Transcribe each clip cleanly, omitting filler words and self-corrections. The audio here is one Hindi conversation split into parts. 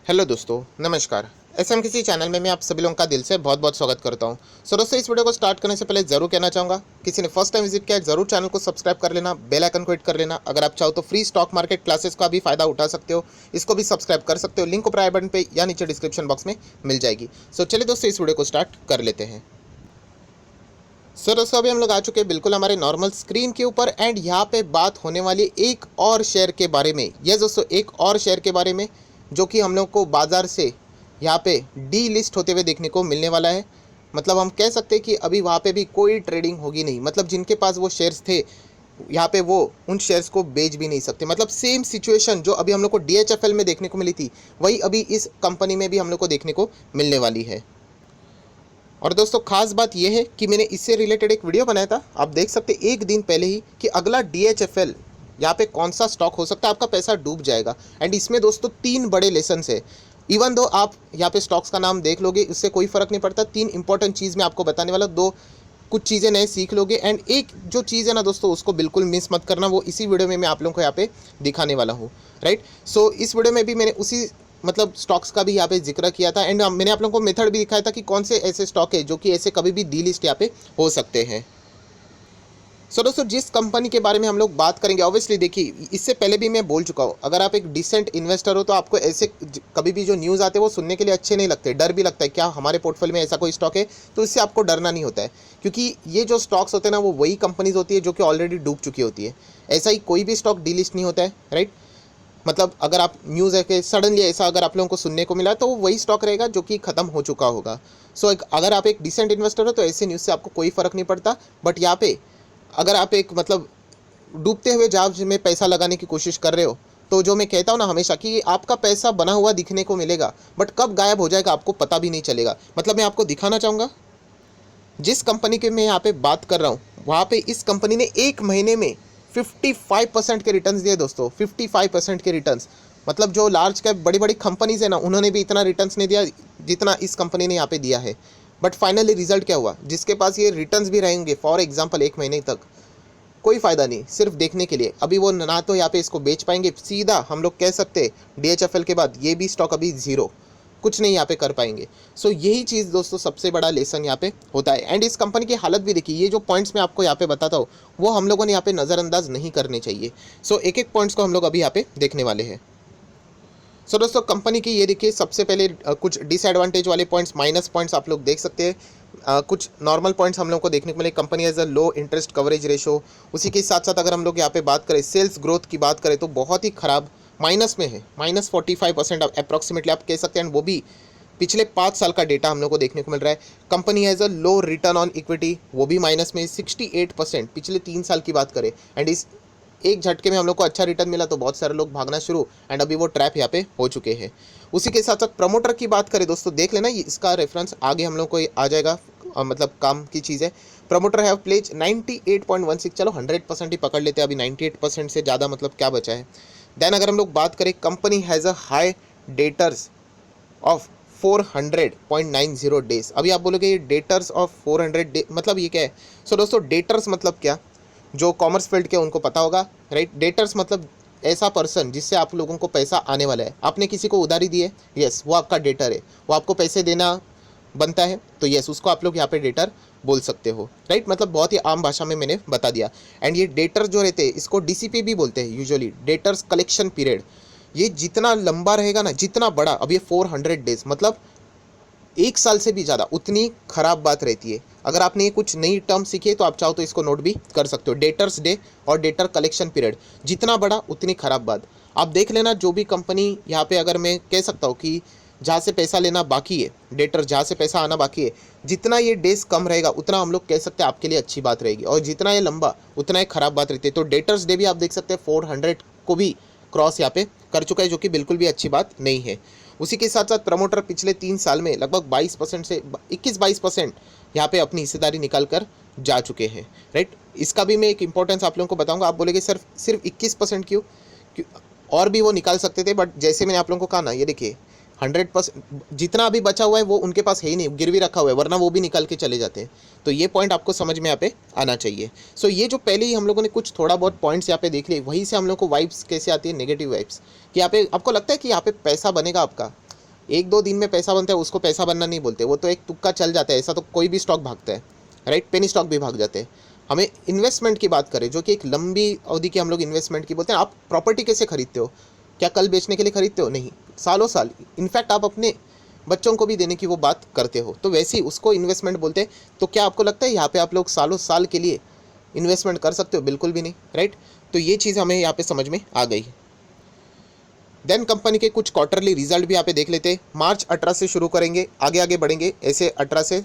हेलो दोस्तों, नमस्कार। एसएम किसी चैनल में मैं आप सभी लोगों का दिल से बहुत बहुत स्वागत करता हूं। सो दोस्तों, इस वीडियो को स्टार्ट करने से पहले ज़रूर कहना चाहूँगा, किसी ने फर्स्ट टाइम विजिट किया है ज़रूर चैनल को सब्सक्राइब कर लेना, बेल आइकन को हिट कर लेना। अगर आप चाहो तो फ्री स्टॉक मार्केट क्लासेस का भी फ़ायदा उठा सकते हो, इसको भी सब्सक्राइब कर सकते हो। लिंक ऊपर आई बटन पर या नीचे डिस्क्रिप्शन बॉक्स में मिल जाएगी। सो चलिए दोस्तों, इस वीडियो को स्टार्ट कर लेते हैं। सर दोस्तों, अभी हम लोग आ चुके हैं बिल्कुल हमारे नॉर्मल स्क्रीन के ऊपर एंड यहाँ पे बात होने वाली एक और शेयर के बारे में। यस दोस्तों, एक और शेयर के बारे में जो कि हम लोग को बाज़ार से यहाँ पे डी लिस्ट होते हुए देखने को मिलने वाला है। मतलब हम कह सकते हैं कि अभी वहाँ पे भी कोई ट्रेडिंग होगी नहीं। मतलब जिनके पास वो शेयर्स थे, यहाँ पे वो उन शेयर्स को बेच भी नहीं सकते। मतलब सेम सिचुएशन जो अभी हम लोग को DHFL में देखने को मिली थी, वही अभी इस कंपनी में भी हम लोग को देखने को मिलने वाली है। और दोस्तों, खास बात यह है कि मैंने इससे रिलेटेड एक वीडियो बनाया था, आप देख सकते हैं एक दिन पहले ही, कि अगला DHFL यहाँ पे कौन सा स्टॉक हो सकता है, आपका पैसा डूब जाएगा। एंड इसमें दोस्तों 3 बड़े लेसन्स है। इवन दो आप यहाँ पे स्टॉक्स का नाम देख लोगे, उससे कोई फ़र्क नहीं पड़ता। 3 इंपॉर्टेंट चीज़ मैं आपको बताने वाला, 2 कुछ चीज़ें नए सीख लोगे एंड एक जो चीज़ है ना दोस्तों, उसको बिल्कुल मिस मत करना। वो इसी वीडियो में मैं आप लोगों को यहाँ पे दिखाने वाला हूँ, राइट। सो इस वीडियो में भी मैंने उसी मतलब स्टॉक्स का भी यहाँ पे जिक्र किया था एंड मैंने आप लोगों को मेथड भी दिखाया था कि कौन से ऐसे स्टॉक है जो कि ऐसे कभी भी डी लिस्ट यहाँ पे हो सकते हैं। सो दोस्तों, जिस कंपनी के बारे में हम लोग बात करेंगे, ऑब्वियसली देखिए इससे पहले भी मैं बोल चुका हूँ, अगर आप एक डिसेंट इन्वेस्टर हो तो आपको ऐसे कभी भी जो न्यूज़ आते हैं वो सुनने के लिए अच्छे नहीं लगते, डर भी लगता है क्या हमारे पोर्टफोलियो में ऐसा कोई स्टॉक है। तो इससे आपको डरना नहीं होता है, क्योंकि ये जो स्टॉक्स होते हैं ना, वो वही कंपनीज होती है जो कि ऑलरेडी डूब चुकी होती है। ऐसा ही कोई भी स्टॉक डी लिस्ट नहीं होता है, राइट। मतलब अगर आप न्यूज़ है कि सडनली ऐसा अगर आप लोगों को सुनने को मिला, तो वो वही स्टॉक रहेगा जो कि ख़त्म हो चुका होगा। सो अगर आप एक डिसेंट इन्वेस्टर हो तो ऐसे न्यूज़ से आपको कोई फ़र्क नहीं पड़ता। बट यहाँ पे अगर आप एक मतलब डूबते हुए जहाज में पैसा लगाने की कोशिश कर रहे हो, तो जो मैं कहता हूँ ना हमेशा कि आपका पैसा बना हुआ दिखने को मिलेगा, बट कब गायब हो जाएगा आपको पता भी नहीं चलेगा। मतलब मैं आपको दिखाना चाहूँगा, जिस कंपनी की मैं यहाँ पे बात कर रहा हूँ, वहाँ पे इस कंपनी ने एक महीने में 55% के रिटर्न्स दिए दोस्तों, 55% के रिटर्न्स। मतलब जो लार्ज कैप बड़ी बड़ी कंपनीज है ना, उन्होंने भी इतना रिटर्न्स नहीं दिया जितना इस कंपनी ने यहाँ पे दिया है। बट फाइनली रिजल्ट क्या हुआ, जिसके पास ये रिटर्न्स भी रहेंगे फॉर एग्जाम्पल एक महीने तक, कोई फ़ायदा नहीं, सिर्फ देखने के लिए। अभी वो ना तो यहाँ पे इसको बेच पाएंगे, सीधा हम लोग कह सकते DHFL के बाद ये भी स्टॉक अभी ज़ीरो, कुछ नहीं यहाँ पे कर पाएंगे। सो यही चीज़ दोस्तों सबसे बड़ा लेसन यहाँ पे होता है। एंड इस कंपनी की हालत भी देखिए, ये जो पॉइंट्स मैं आपको यहाँ पे बताता हूँ, वो हम लोगों ने यहाँ पे नज़रअंदाज नहीं करने चाहिए। सो एक एक पॉइंट्स को हम लोग अभी यहाँ पे देखने वाले हैं। सो दोस्तों, कंपनी की ये देखिए, सबसे पहले कुछ डिसएडवांटेज वाले पॉइंट्स, माइनस पॉइंट्स आप लोग देख सकते हैं। कुछ नॉर्मल पॉइंट्स हम लोग को देखने को मिले, company has a low interest coverage ratio. उसी के साथ साथ अगर हम लोग यहाँ पे बात करें सेल्स ग्रोथ की बात करें, तो बहुत ही ख़राब माइनस में है, -45% अप्रॉक्सीमेटली आप कह सकते हैं। वो भी पिछले 5 साल का डेटा हम लोग को देखने को मिल रहा है। Company has a low return on equity, वो भी माइनस में 68% पिछले 3 साल की बात करें। एंड इस एक झटके में हम लोग को अच्छा रिटर्न मिला तो बहुत सारे लोग भागना शुरू, एंड अभी वो ट्रैप यहाँ पे हो चुके हैं। उसी के साथ साथ प्रमोटर की बात करें दोस्तों, देख लेना इसका रेफरेंस आगे हम लोग को आ जाएगा, मतलब काम की चीज़ है। प्रमोटर हैव प्लेज 98.16, चलो 100% ही पकड़ लेते हैं, अभी 98% से ज़्यादा मतलब क्या बचा है। देन अगर हम लोग बात करें, company has a high debtors of 400.90 days. अभी आप बोलोगे ये डेटर्स ऑफ 400 डे मतलब ये क्या है। सो दोस्तों, डेटर्स मतलब क्या, जो कॉमर्स फील्ड के उनको पता होगा, राइट। डेटर्स मतलब ऐसा पर्सन जिससे आप लोगों को पैसा आने वाला है। आपने किसी को उधारी दी है, यस, वो आपका डेटर है, वो आपको पैसे देना बनता है, तो यस, उसको आप लोग यहाँ पे डेटर बोल सकते हो, राइट। मतलब बहुत ही आम भाषा में मैंने बता दिया। एंड ये डेटर जो रहते हैं, इसको DCP भी बोलते हैं यूजुअली, डेटर्स कलेक्शन पीरियड। ये जितना लंबा रहेगा ना, जितना बड़ा, अब ये 400 डेज मतलब 1 साल से भी ज़्यादा, उतनी खराब बात रहती है। अगर आपने ये कुछ नई टर्म सीखी है तो आप चाहो तो इसको नोट भी कर सकते हो, डेटर्स डे और डेटर कलेक्शन पीरियड, जितना बड़ा उतनी खराब बात। आप देख लेना, जो भी कंपनी यहाँ पे, अगर मैं कह सकता हूँ कि जहाँ से पैसा लेना बाकी है, डेटर जहाँ से पैसा आना बाकी है, जितना ये डेज कम रहेगा उतना हम लोग कह सकते हैं आपके लिए अच्छी बात रहेगी, और जितना ये लंबा उतना ये खराब बात रहती है। तो डेटर्स डे भी आप देख सकते हैं 400 को भी क्रॉस यहाँ पे कर चुका है, जो कि बिल्कुल भी अच्छी बात नहीं है। उसी के साथ साथ प्रमोटर पिछले 3 साल में लगभग 22% से 21-22% यहाँ पे अपनी हिस्सेदारी निकाल कर जा चुके हैं, राइट। इसका भी मैं एक इंपॉर्टेंस आप लोगों को बताऊंगा। आप बोलेंगे सिर्फ 21% क्यों, और भी वो निकाल सकते थे, बट जैसे मैंने आप लोगों को कहा ना, ये देखिए 100% जितना अभी बचा हुआ है वो उनके पास है ही नहीं, गिरवी रखा हुआ है, वरना वो भी निकाल के चले जाते हैं। तो ये पॉइंट आपको समझ में यहाँ पे आना चाहिए। सो ये जो पहले ही हम लोगों ने कुछ थोड़ा बहुत पॉइंट्स यहाँ पे देख लिए, वहीं से हम लोग को वाइब्स कैसे आती है, नेगेटिव वाइब्स, कि यहाँ पे आपको लगता है कि यहाँ पे पैसा बनेगा आपका, एक दो दिन में पैसा बनता है उसको पैसा बनना नहीं बोलते, वो तो एक तुक्का चल जाता है, ऐसा तो कोई भी स्टॉक भागता है, राइट, पेनी स्टॉक भी भाग जाते हैं। हमें इन्वेस्टमेंट की बात करें जो कि एक लंबी अवधि की हम लोग इन्वेस्टमेंट की बोलते हैं। आप प्रॉपर्टी कैसे खरीदते हो? क्या कल बेचने के लिए खरीदते हो? नहीं, सालों साल, इनफैक्ट आप अपने बच्चों को भी देने की वो बात करते हो, तो वैसे ही उसको इन्वेस्टमेंट बोलते हैं। तो क्या आपको लगता है यहाँ पे आप लोग सालों साल के लिए इन्वेस्टमेंट कर सकते हो? बिल्कुल भी नहीं, राइट। तो ये चीज़ हमें यहाँ पे समझ में आ गई। देन कंपनी के कुछ क्वार्टरली रिजल्ट भी यहाँ पे देख लेते हैं। मार्च 18 से शुरू करेंगे, आगे आगे बढ़ेंगे ऐसे 18 से,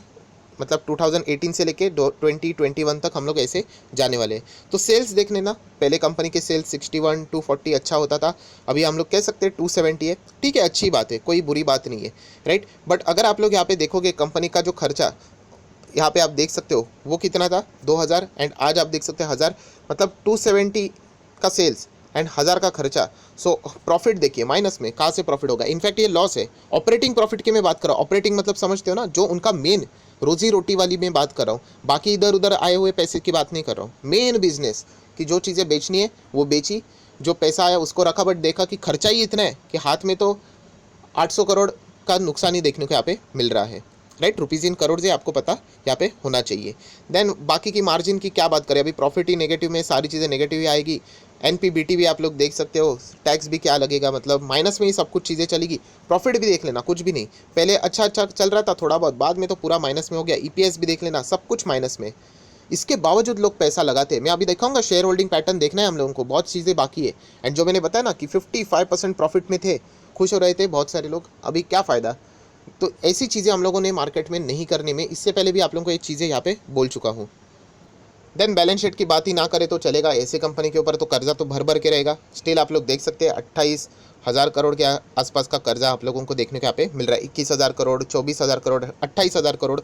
मतलब 2018 से लेके 2021 तक हम लोग ऐसे जाने वाले हैं। तो सेल्स देख लेना, पहले कंपनी के सेल्स 61 240 अच्छा होता था, अभी हम लोग कह सकते हैं 270 है। ठीक है, अच्छी बात है, कोई बुरी बात नहीं है, राइट। बट अगर आप लोग यहाँ पे देखोगे कंपनी का जो खर्चा यहाँ पे आप देख सकते हो वो कितना था, 2000, एंड आज आप देख सकते हैं 1000, मतलब 270 का सेल्स एंड 1000 का खर्चा। सो प्रॉफिट देखिए माइनस में, कहाँ से प्रॉफिट होगा? इनफैक्ट ये लॉस है। ऑपरेटिंग प्रॉफिट की मैं बात कर रहा हूँ, ऑपरेटिंग मतलब समझते हो ना, जो उनका मेन रोजी रोटी वाली मैं बात कर रहा हूँ, बाकी इधर उधर आए हुए पैसे की बात नहीं कर रहा हूँ। मेन बिजनेस की जो चीज़ें बेचनी है वो बेची, जो पैसा आया उसको रखा, बट देखा कि खर्चा ही इतना है कि हाथ में तो 800 करोड़ का नुकसान ही देखने को यहाँ पे मिल रहा है, राइट। रुपीज़ इन करोड़ से आपको पता यहाँ पे होना चाहिए। देन बाकी की मार्जिन की क्या बात करें, अभी प्रॉफिट ही नेगेटिव में, सारी चीज़ें नेगेटिव ही आएगी। एनपीबीटी भी आप लोग देख सकते हो, टैक्स भी क्या लगेगा, मतलब माइनस में ही सब कुछ चीज़ें चलेगी। प्रॉफिट भी देख लेना, कुछ भी नहीं, पहले अच्छा अच्छा चल रहा था थोड़ा बहुत, बाद में तो पूरा माइनस में हो गया। ईपीएस भी देख लेना, सब कुछ माइनस में। इसके बावजूद लोग पैसा लगाते हैं। मैं अभी दिखाऊंगा शेयर होल्डिंग पैटर्न, देखना है हम लोगों को, बहुत चीज़ें बाकी है। एंड जो मैंने बताया ना कि 55% प्रॉफिट में थे, खुश हो रहे थे बहुत सारे लोग, अभी क्या फ़ायदा? तो ऐसी चीज़ें हम लोगों ने मार्केट में नहीं करने में, इससे पहले भी आप लोगों को ये चीज़ें यहाँ पे बोल चुका हूँ। देन बैलेंस शीट की बात ही ना करें तो चलेगा, ऐसे कंपनी के ऊपर तो कर्जा तो भर भर के रहेगा। स्टिल आप लोग देख सकते हैं 28,000 करोड़ के आसपास का कर्जा आप लोगों को देखने को यहाँ पे मिल रहा है। 21,000 करोड़, 24,000 करोड़, 28,000 करोड़।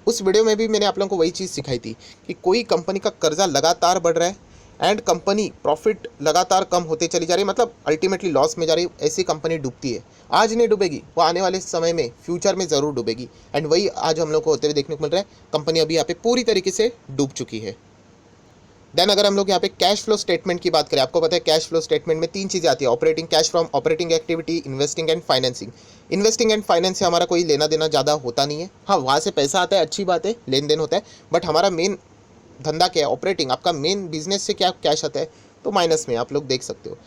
उस वीडियो में भी मैंने आप लोगों को वही चीज़ सिखाई थी कि कोई कंपनी का कर्जा लगातार बढ़ रहा है एंड कंपनी प्रॉफिट लगातार कम होते चली जा रही है, मतलब अल्टीमेटली लॉस में जा रही है, ऐसी कंपनी डूबती है। आज नहीं डूबेगी, वो आने वाले समय में फ्यूचर में ज़रूर डूबेगी। एंड वही आज हम लोग को होते हुए देखने को मिल रहा है, कंपनी अभी यहाँ पे पूरी तरीके से डूब चुकी है। देन अगर हम लोग यहाँ पे कैश फ्लो स्टेटमेंट की बात करें, आपको पता है कैश फ्लो स्टेटमेंट में 3 चीज़ें आती है, operating cash from operating activity, investing and financing. Investing and finance से हमारा कोई लेना देना ज़्यादा होता नहीं है। हाँ, वहाँ से पैसा आता है, अच्छी बात है, लेन देन होता है, बट हमारा मेन धंधा क्या है? ऑपरेटिंग। आपका मेन बिजनेस से क्या कैश आता है? तो माइनस में आप लोग देख सकते हो।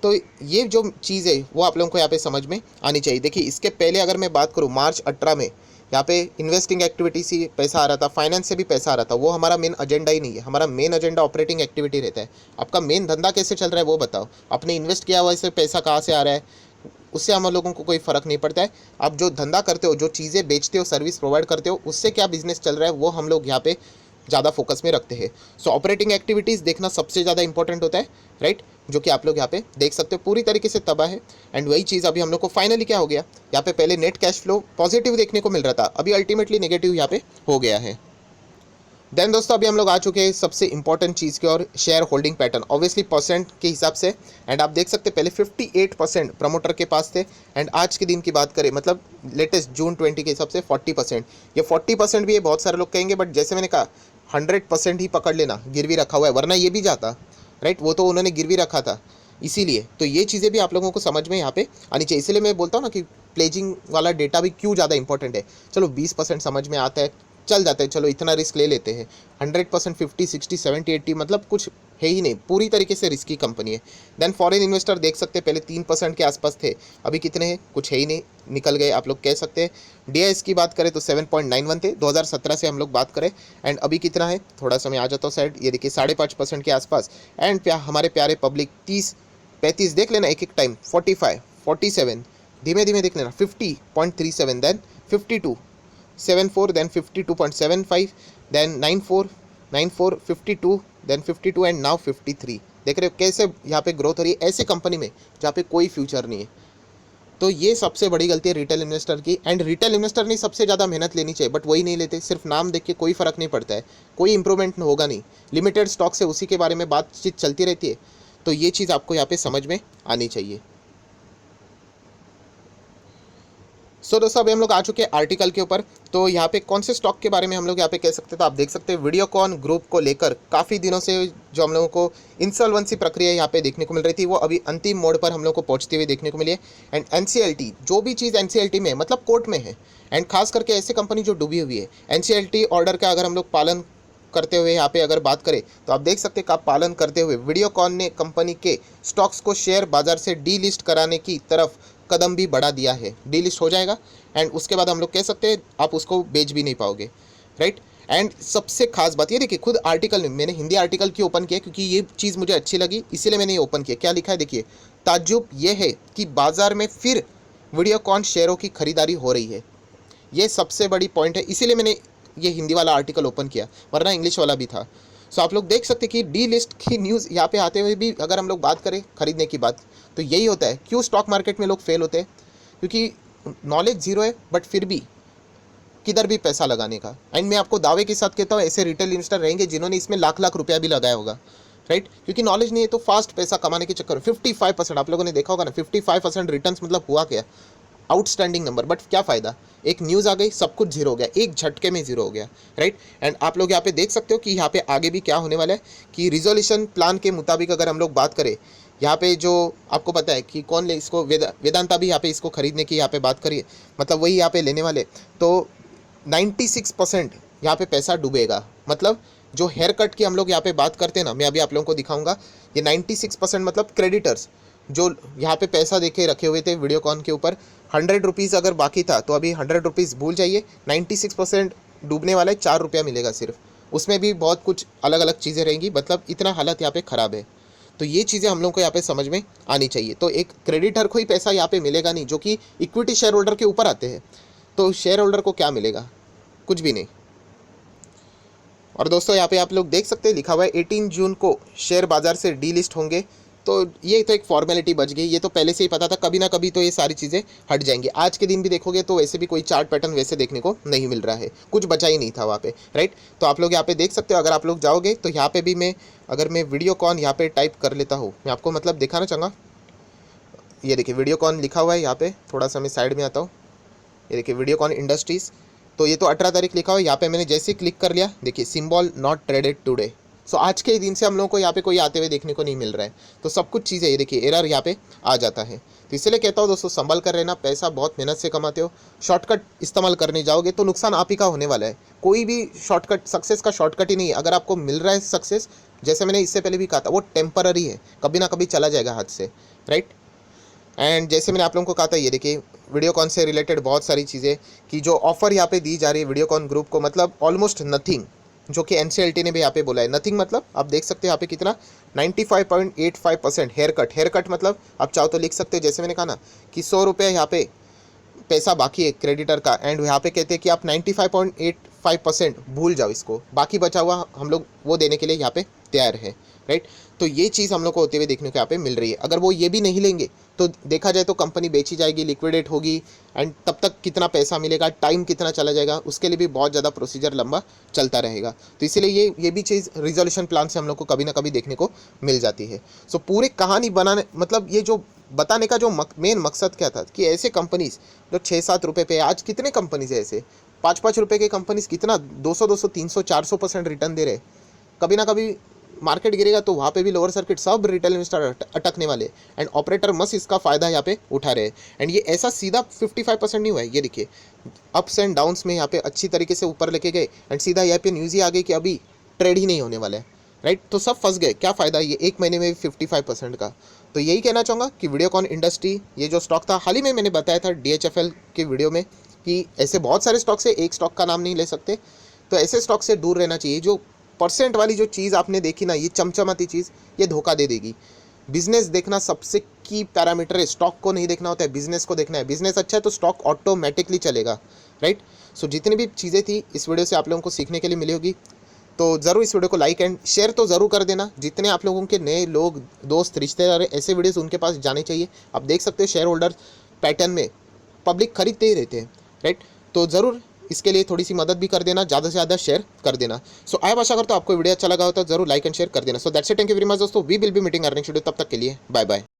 तो ये जो चीज़ है वो आप लोगों को यहाँ पे समझ में आनी चाहिए। देखिए, इसके पहले अगर मैं बात करूँ, मार्च 18 में यहाँ पे इन्वेस्टिंग एक्टिविटी से पैसा आ रहा था, फाइनेंस से भी पैसा आ रहा था, वो हमारा मेन एजेंडा ही नहीं है। हमारा मेन एजेंडा ऑपरेटिंग एक्टिविटी रहता है। आपका मेन धंधा कैसे चल रहा है वो बताओ, आपने इन्वेस्ट किया हुआ इससे पैसा कहाँ से आ रहा है, उससे हम लोगों को कोई फ़र्क नहीं पड़ता है। आप जो धंधा करते हो, जो चीज़ें बेचते हो, सर्विस प्रोवाइड करते हो, उससे क्या बिजनेस चल रहा है वो हम लोग यहाँ पे ज़्यादा फोकस में रखते हैं। सो ऑपरेटिंग एक्टिविटीज़ देखना सबसे ज़्यादा इंपॉर्टेंट होता है, राइट, जो कि आप लोग यहाँ पे देख सकते हो पूरी तरीके से तबाह है। एंड वही चीज़ अभी हम लोग को फाइनली क्या हो गया, यहाँ पे पहले नेट कैश फ्लो पॉजिटिव देखने को मिल रहा था, अभी अल्टीमेटली नेगेटिव यहाँ पे हो गया है। देन दोस्तों अभी हम लोग आ चुके हैं सबसे इंपॉर्टेंट चीज़ की और, share holding pattern, obviously percent के हिसाब से। एंड आप देख सकते हैं पहले 58% प्रमोटर के पास थे, एंड आज के दिन की बात करें, मतलब लेटेस्ट जून 20 के हिसाब से 40%। ये 40% भी है, बहुत सारे लोग कहेंगे, बट जैसे मैंने कहा 100% ही पकड़ लेना, गिरवी रखा हुआ है, वरना ये भी जाता, राइट, वो तो उन्होंने गिरवी रखा था। इसीलिए तो ये चीज़ें भी आप लोगों को समझ में यहाँ पे आनी चाहिए। इसलिए मैं बोलता हूँ ना कि प्लेजिंग वाला डेटा भी क्यों ज़्यादा इंपॉर्टेंट है। चलो 20% समझ में आता है, चल जाता है, चलो इतना रिस्क ले लेते हैं। 100% 50 60 70 80 मतलब कुछ है ही नहीं, पूरी तरीके से रिस्की कंपनी है। देन फॉरेन इन्वेस्टर देख सकते हैं पहले 3% के आसपास थे, अभी कितने हैं? कुछ है ही नहीं, निकल गए आप लोग कह सकते हैं। डीआईएस की बात करें तो 7.91 थे 2017 से हम लोग बात करें, एंड अभी कितना है? थोड़ा सा मैं आ जाता हूँ साइड, ये देखिए 5.5% के आसपास। एंड हमारे प्यारे पब्लिक 30 35 देख लेना एक एक टाइम, 45 47, धीमे धीमे देख लेना, 50.37, then 52 74, then 52.75, then 94 94 52, then 52 and now 53। देख रहे हो कैसे यहाँ पे ग्रोथ हो रही है ऐसे कंपनी में जहाँ पे कोई फ्यूचर नहीं है। तो ये सबसे बड़ी गलती है रिटेल इन्वेस्टर की। एंड रिटेल इन्वेस्टर ने सबसे ज़्यादा मेहनत लेनी चाहिए, बट वही नहीं लेते, सिर्फ नाम देख के कोई फ़र्क नहीं पड़ता है, कोई इंप्रूवमेंट होगा नहीं। लिमिटेड स्टॉक से उसी के बारे में बातचीत चलती रहती है। तो ये चीज़ आपको यहाँ पे समझ में आनी चाहिए। सो दोस्तों अभी हम लोग आ चुके हैं आर्टिकल के ऊपर। तो यहाँ पे कौन से स्टॉक के बारे में हम लोग यहाँ पे कह सकते हैं, तो आप देख सकते हैं वीडियोकॉन ग्रुप को लेकर काफ़ी दिनों से जो हम लोगों को इंसॉल्वेंसी प्रक्रिया यहाँ पे देखने को मिल रही थी, वो अभी अंतिम मोड़ पर हम लोग को पहुँचती हुई देखने को मिली है। एंड एनसीएलटी, जो भी चीज़ एनसीएलटी में मतलब कोर्ट में है, एंड खास करके ऐसे कंपनी जो डूबी हुई है, एनसीएलटी ऑर्डर का अगर हम लोग पालन करते हुए यहाँ पे अगर बात करें तो आप देख सकते हैं का पालन करते हुए वीडियोकॉन ने कंपनी के स्टॉक्स को शेयर बाजार से डी लिस्ट कराने की तरफ कदम भी बढ़ा दिया है। डी लिस्ट हो जाएगा एंड उसके बाद हम लोग कह सकते हैं आप उसको बेच भी नहीं पाओगे, राइट। एंड सबसे खास बात ये देखिए, खुद आर्टिकल में मैंने हिंदी आर्टिकल क्यों ओपन किया, क्योंकि ये चीज़ मुझे अच्छी लगी इसीलिए मैंने ये ओपन किया। क्या लिखा है देखिए, ताज्जुब ये है कि बाजार में फिर वीडियोकॉन शेयरों की खरीदारी हो रही है। ये सबसे बड़ी पॉइंट है, इसीलिए मैंने ये हिंदी वाला आर्टिकल ओपन किया, वरना इंग्लिश वाला भी था। सो आप लोग देख सकते हैं कि डी लिस्ट की न्यूज़ यहाँ पे आते हुए भी अगर हम लोग बात करें खरीदने की बात, तो यही होता है क्यों स्टॉक मार्केट में लोग फेल होते हैं, क्योंकि नॉलेज जीरो है बट फिर भी किधर भी पैसा लगाने का। एंड मैं आपको दावे के साथ कहता हूँ ऐसे रिटेल इन्वेस्टर रहेंगे जिन्होंने इसमें लाख लाख रुपया भी लगाया होगा, राइट। क्योंकि नॉलेज नहीं है तो फास्ट पैसा कमाने के चक्कर में 55% आप लोगों ने देखा होगा ना, 55% रिटर्न्स मतलब हुआ क्या, आउटस्टैंडिंग नंबर। बट क्या फ़ायदा, एक न्यूज़ आ गई सब कुछ जीरो हो गया, एक झटके में जीरो हो गया, राइट। एंड आप लोग यहाँ पे देख सकते हो कि यहाँ पे आगे भी क्या होने वाला है कि रिजोल्यूशन प्लान के मुताबिक अगर हम लोग बात करें, यहाँ पे जो आपको पता है कि कौन ले इसको, वेदांता भी यहाँ पे इसको खरीदने की यहाँ पे बात करिए, मतलब वही यहाँ पे लेने वाले। तो 96% यहाँ पे पैसा डूबेगा। मतलब जो हेयर कट की हम लोग यहाँ पे बात करते हैं ना, मैं अभी आप लोगों को दिखाऊंगा, ये 96% मतलब क्रेडिटर्स जो यहाँ पे पैसा देके रखे हुए थे वीडियोकॉन के ऊपर, 100 रुपीज़ अगर बाकी था तो अभी 100 रुपीज़ भूल जाइए, 96% डूबने वाला है, 4 रुपया मिलेगा सिर्फ। उसमें भी बहुत कुछ अलग अलग चीज़ें रहेंगी, मतलब इतना हालत यहाँ पे ख़राब है। तो ये चीज़ें हम लोग को यहाँ पे समझ में आनी चाहिए। तो एक क्रेडिटर को ही पैसा यहाँ पे मिलेगा नहीं, जो कि इक्विटी शेयर होल्डर के ऊपर आते हैं, तो शेयर होल्डर को क्या मिलेगा, कुछ भी नहीं। और दोस्तों यहाँ पे आप लोग देख सकते हैं लिखा हुआ है 18 जून को शेयर बाजार से डी लिस्ट होंगे। तो ये तो एक फॉर्मेलिटी बच गई, ये तो पहले से ही पता था, कभी ना कभी तो ये सारी चीज़ें हट जाएंगी। आज के दिन भी देखोगे तो वैसे भी कोई चार्ट पैटर्न वैसे देखने को नहीं मिल रहा है, कुछ बचा ही नहीं था वहाँ पे, राइट। तो आप लोग यहाँ पे देख सकते हो, अगर आप लोग जाओगे तो यहाँ पे भी अगर मैं वीडियोकॉन यहाँ पे टाइप कर लेता हूँ, मैं आपको मतलब दिखाना चाहूँगा। ये देखिए वीडियोकॉन लिखा हुआ है यहाँ पे, थोड़ा सा मैं साइड में आता हूँ, ये देखिए वीडियोकॉन इंडस्ट्रीज़। तो ये तो 18 तारीख लिखा हुआ है, यहाँ पे मैंने जैसे क्लिक कर लिया, देखिए सिंबल नॉट ट्रेडेड टुडे। सो आज के दिन से हम लोगों को यहाँ पे कोई आते हुए देखने को नहीं मिल रहा है। तो सब कुछ चीज़ें ये देखिए एरर यहाँ पे आ जाता है। तो इसलिए कहता हूँ दोस्तों, संभल कर रहना, पैसा बहुत मेहनत से कमाते हो, शॉर्टकट इस्तेमाल करने जाओगे तो नुकसान आप ही का होने वाला है। कोई भी शॉर्टकट, सक्सेस का शॉर्टकट ही नहीं है। अगर आपको मिल रहा है सक्सेस, जैसे मैंने इससे पहले भी कहा था, वो टेम्पररी है, कभी ना कभी चला जाएगा हाथ से, राइट। एंड जैसे मैंने आप लोगों को कहा था, ये देखिए वीडियोकॉन से रिलेटेड बहुत सारी चीज़ें कि जो ऑफर यहाँ पे दी जा रही है वीडियोकॉन ग्रुप को, मतलब ऑलमोस्ट नथिंग, जो कि एनसीएलटी ने भी यहाँ पे बोला है नथिंग। मतलब आप देख सकते हैं यहाँ पे कितना 95.85% हेयर कट मतलब आप चाहो तो लिख सकते हो, जैसे मैंने कहा ना कि 100 रुपये यहाँ पे पैसा बाकी है क्रेडिटर का, एंड यहाँ पे कहते हैं कि आप 95.85% भूल जाओ इसको, बाकी बचा हुआ हम लोग वो देने के लिए यहाँ पे तैयार है, राइट। तो ये चीज़ हम लोग को होते हुए देखने को यहाँ पे मिल रही है। अगर वो ये भी नहीं लेंगे तो देखा जाए तो कंपनी बेची जाएगी, लिक्विडेट होगी, एंड तब तक कितना पैसा मिलेगा, टाइम कितना चला जाएगा, उसके लिए भी बहुत ज़्यादा प्रोसीजर लंबा चलता रहेगा। तो इसीलिए ये भी चीज़ रिजोल्यूशन प्लान से हम लोग को कभी ना कभी देखने को मिल जाती है। सो पूरी कहानी बनाने, मतलब ये जो बताने का जो मेन मकसद क्या था कि ऐसे कंपनीज जो 6-7 रुपये पे, आज कितने कंपनीज है ऐसे 5-5 रुपये के कंपनीज कितना 200, 300, 400% रिटर्न दे रहे। कभी ना कभी मार्केट गिरेगा तो वहाँ पे भी लोअर सर्किट सब रिटेल इन्वेस्टर अटकने वाले, एंड ऑपरेटर मस्त इसका फ़ायदा यहाँ पे उठा रहे हैं। एंड ये ऐसा सीधा 55% नहीं हुआ है, ये देखिए अप्स एंड डाउन्स में यहाँ पे अच्छी तरीके से ऊपर लेके गए, एंड सीधा यहाँ पे न्यूज़ ही आ गई कि अभी ट्रेड ही नहीं होने वाला है, राइट। तो सब फंस गए, क्या फ़ायदा ये एक महीने में 55% का। तो यही कहना चाहूँगा कि वीडियोकॉन इंडस्ट्री, ये जो स्टॉक था, हाल ही में मैंने बताया था DHFL के वीडियो में कि ऐसे बहुत सारे स्टॉक से, एक स्टॉक का नाम नहीं ले सकते, तो ऐसे स्टॉक से दूर रहना चाहिए। जो परसेंट वाली जो चीज़ आपने देखी ना, ये चमचमाती चीज़, ये धोखा दे देगी। बिजनेस देखना सबसे की पैरामीटर है, स्टॉक को नहीं देखना होता है, बिजनेस को देखना है। बिजनेस अच्छा है तो स्टॉक ऑटोमेटिकली चलेगा, राइट। सो जितनी भी चीज़ें थी इस वीडियो से आप लोगों को सीखने के लिए मिली होगी, तो ज़रूर इस वीडियो को लाइक एंड शेयर तो ज़रूर कर देना। जितने आप लोगों के नए लोग, दोस्त, रिश्तेदार ऐसे वीडियोस उनके पास जाने चाहिए। आप देख सकते हो शेयर होल्डर पैटर्न में पब्लिक खरीदते ही रहते हैं, राइट। तो ज़रूर इसके लिए थोड़ी सी मदद भी कर देना, ज़्यादा से ज़्यादा शेयर कर देना। सो आई आशा करता हूँ आपको वीडियो अच्छा लगा हो तो जरूर लाइक एंड शेयर कर देना। So that's it, thank you very much दोस्तों, we will be meeting earning video, तब तक के लिए बाय बाय।